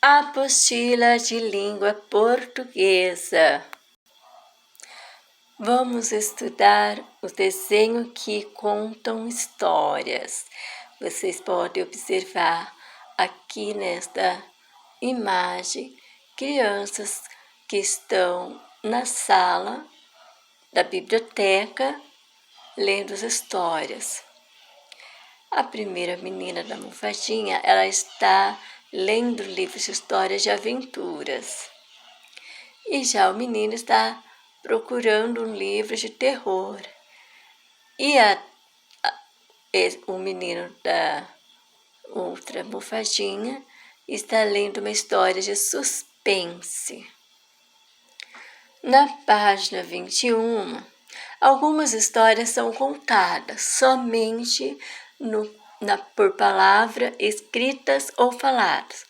Apostila de língua portuguesa. Vamos estudar os desenhos que contam histórias. Vocês podem observar aqui nesta imagem crianças que estão na sala da biblioteca lendo as histórias. A primeira menina da almofadinha, ela está lendo livros de histórias de aventuras. E já o menino está procurando um livro de terror. E o menino da outra almofadinha está lendo uma história de suspense. Na página 21, algumas histórias são contadas somente por palavra escritas ou faladas.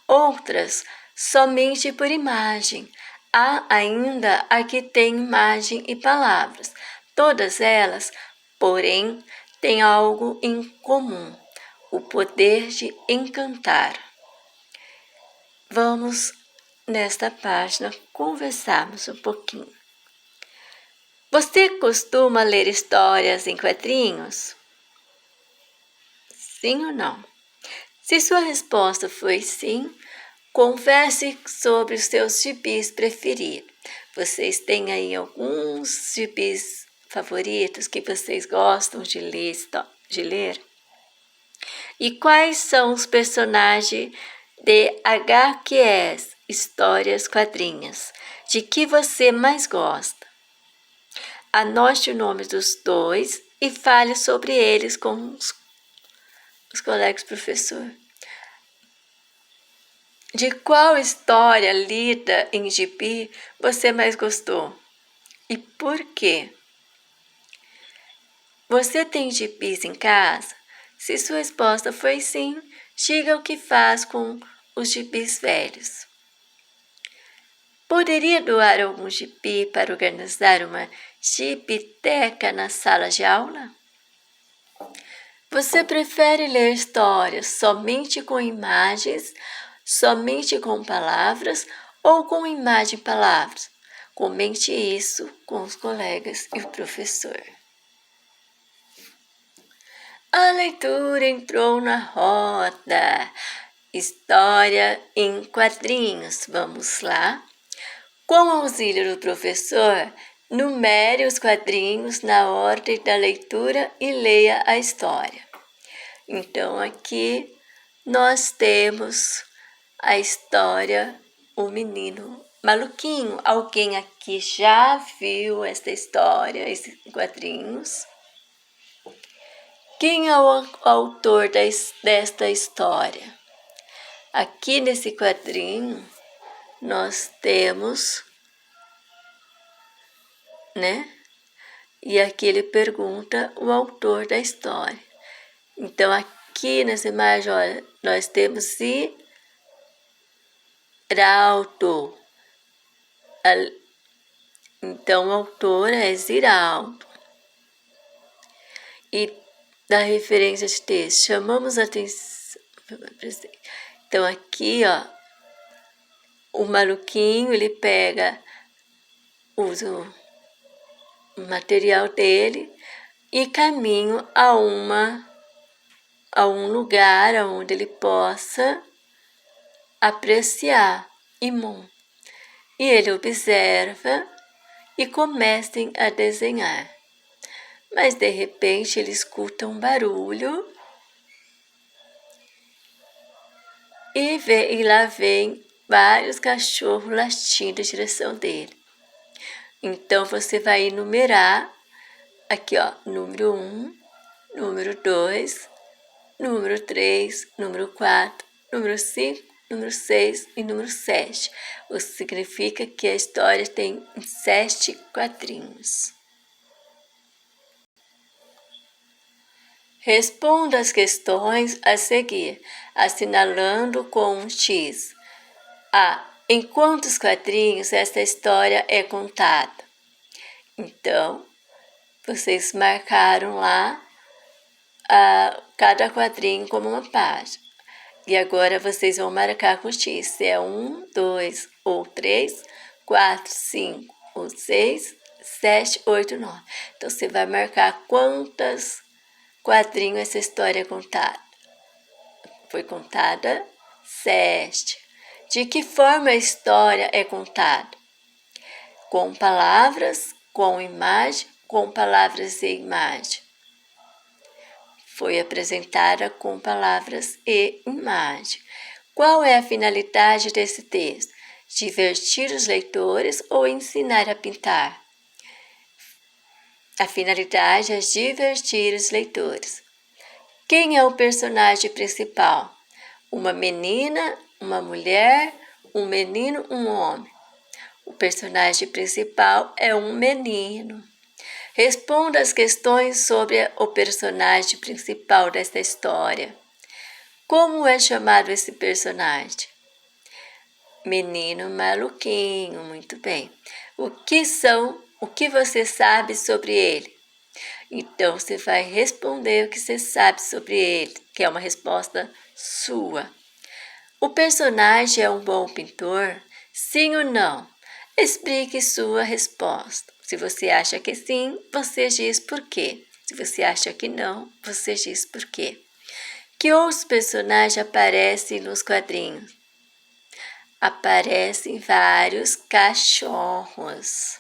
Outras somente por imagem. Há ainda a que tem imagem e palavras. Todas elas, porém, têm algo em comum: o poder de encantar. Vamos, nesta página, conversarmos um pouquinho. Você costuma ler histórias em quadrinhos? Sim ou não? Se sua resposta foi sim, converse sobre os seus gibis preferidos. Vocês têm aí alguns gibis favoritos que vocês gostam de ler? E quais são os personagens de HQs, histórias quadrinhas, de que você mais gosta? Anote o nome dos dois e fale sobre eles com os colegas professores. De qual história lida em gibi você mais gostou? E por quê? Você tem gibis em casa? Se sua resposta foi sim, diga o que faz com os gibis velhos. Poderia doar algum gibi para organizar uma gibiteca na sala de aula? Você prefere ler histórias somente com imagens, somente com palavras ou com imagem e palavras? Comente isso com os colegas e o professor. A leitura entrou na roda. História em quadrinhos. Vamos lá? Com o auxílio do professor, numere os quadrinhos na ordem da leitura e leia a história. Então, aqui nós temos a história O Menino Maluquinho. Alguém aqui já viu esta história, esses quadrinhos? Quem é o autor desta história? Aqui nesse quadrinho nós temos, E aqui ele pergunta o autor da história. Então, aqui nessa imagem, olha, nós temos Ziraldo. Então, o autor é Ziraldo. E da referência de texto, chamamos a atenção. Então, aqui, o maluquinho, ele pega, usa o material dele e caminho a um lugar onde ele possa apreciar e ele observa e começa a desenhar. Mas de repente ele escuta um barulho e lá vem vários cachorros latindo em direção dele. Então você vai enumerar aqui, número 1, número 2, número 3, número 4, número 5, número 6 e número 7. O que significa que a história tem 7 quadrinhos. Responda as questões a seguir, assinalando com um X. A. Em quantos quadrinhos esta história é contada? Então, vocês marcaram lá cada quadrinho como uma página. E agora vocês vão marcar com X, se é 1, 2 ou 3, 4, 5 ou 6, 7, 8, 9. Então, você vai marcar quantos quadrinhos essa história é contada. Foi contada 7. De que forma a história é contada? Com palavras, com imagem, com palavras e imagem. Foi apresentada com palavras e imagem. Qual é a finalidade desse texto? Divertir os leitores ou ensinar a pintar? A finalidade é divertir os leitores. Quem é o personagem principal? Uma menina, uma mulher, um menino, um homem. O personagem principal é um menino. Responda as questões sobre o personagem principal desta história. Como é chamado esse personagem? Menino maluquinho, muito bem. O que você sabe sobre ele? Então, você vai responder o que você sabe sobre ele, que é uma resposta sua. O personagem é um bom pintor? Sim ou não? Explique sua resposta. Se você acha que sim, você diz por quê. Se você acha que não, você diz por quê. Que outros personagens aparecem nos quadrinhos? Aparecem vários cachorros.